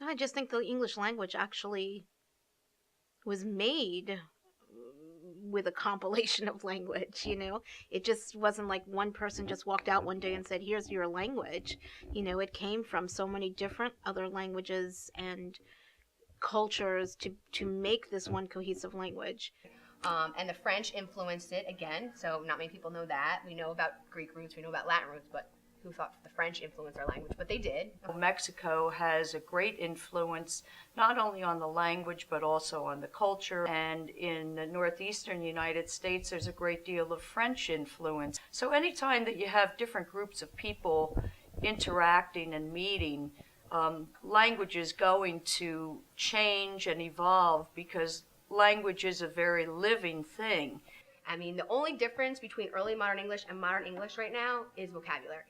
I just think the English language actually was made with a compilation of language, you know? It just wasn't like one person just walked out one day and said, here's your language. You know, it came from so many different other languages and cultures to make this one cohesive language. And the French influenced it again, so not many people know that. We know about Greek roots, we know about Latin roots, but who thought the French influenced our language? But they did. Mexico has a great influence not only on the language but also on the culture. And in the northeastern United States, there's a great deal of French influence. So anytime that you have different groups of people interacting and meeting, language is going to change and evolve because language is a very living thing. I mean, the only difference between early modern English and modern English right now is vocabulary.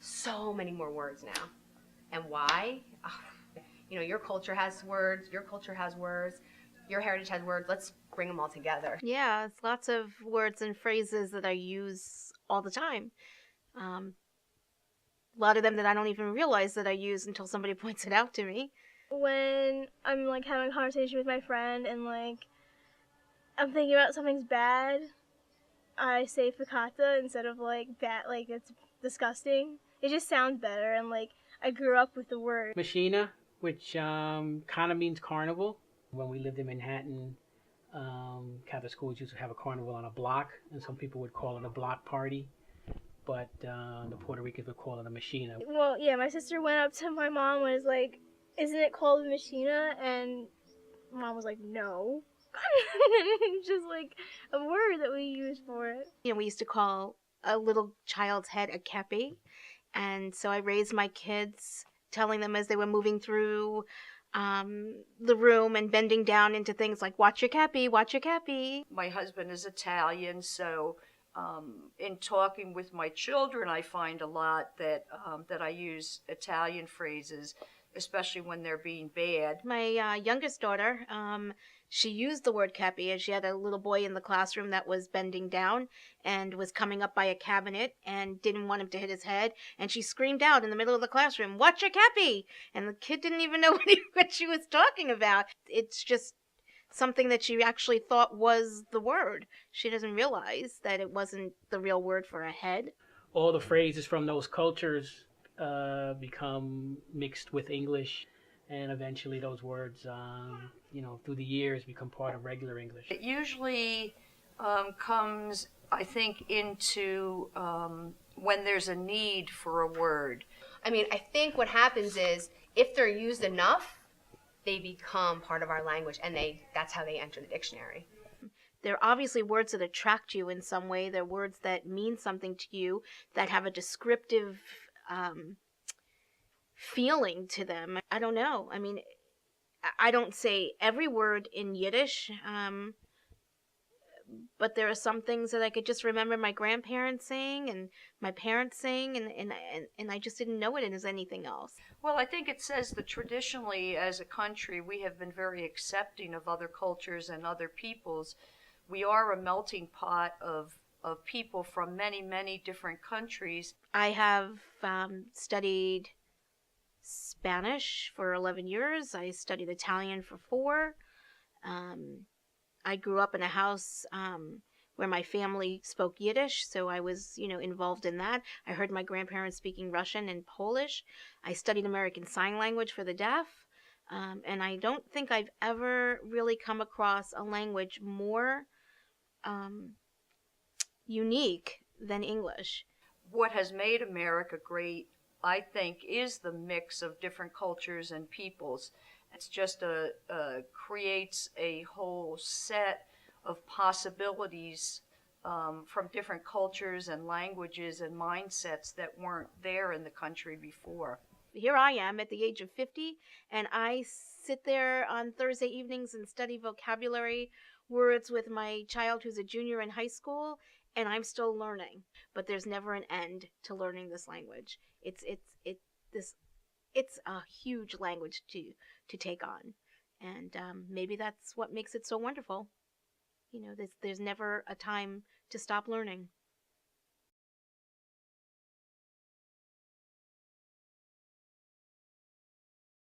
So many more words now. And why? You know, your culture has words, your culture has words, your heritage has words. Let's bring them all together. Yeah, it's lots of words and phrases that I use all the time. A lot of them that I don't even realize that I use until somebody points it out to me. When I'm like having a conversation with my friend and like I'm thinking about something's bad, I say fakata instead of like bad, like it's disgusting. It just sounds better, and like I grew up with the word. Machina, which kind of means carnival. When we lived in Manhattan, Catholic schools used to have a carnival on a block, and some people would call it a block party. But the Puerto Ricans would call it a machina. Well, yeah, my sister went up to my mom and was like, isn't it called a machina? And mom was like, no. It's just like a word that we use for it. You know, we used to call a little child's head a kepi. And so I raised my kids, telling them as they were moving through the room and bending down into things like, watch your kepi, watch your kepi. My husband is Italian, so in talking with my children, I find a lot that I use Italian phrases, especially when they're being bad. My youngest daughter, she used the word kepi, and she had a little boy in the classroom that was bending down and was coming up by a cabinet and didn't want him to hit his head. And she screamed out in the middle of the classroom, watch your kepi! And the kid didn't even know what she was talking about. It's just something that she actually thought was the word. She doesn't realize that it wasn't the real word for a head. All the phrases from those cultures become mixed with English, and eventually those words, through the years become part of regular English. It usually comes, I think, into when there's a need for a word. I mean, I think what happens is if they're used enough, they become part of our language, and that's how they enter the dictionary. There are obviously words that attract you in some way. They're words that mean something to you, that have a descriptive feeling to them. I don't know. I mean, I don't say every word in Yiddish, but there are some things that I could just remember my grandparents saying and my parents saying, and I just didn't know it as anything else. Well, I think it says that traditionally as a country we have been very accepting of other cultures and other peoples. We are a melting pot of people from many, many different countries. I have studied Spanish for 11 years. I studied Italian for 4. I grew up in a house where my family spoke Yiddish, so I was, involved in that. I heard my grandparents speaking Russian and Polish. I studied American Sign Language for the deaf, and I don't think I've ever really come across a language more unique than English. What has made America great, I think, is the mix of different cultures and peoples. It's just creates a whole set of possibilities from different cultures and languages and mindsets that weren't there in the country before. Here I am at the age of 50, and I sit there on Thursday evenings and study vocabulary words with my child who's a junior in high school, and I'm still learning. But there's never an end to learning this language. It's a huge language to take on, and maybe that's what makes it so wonderful. There's never a time to stop learning.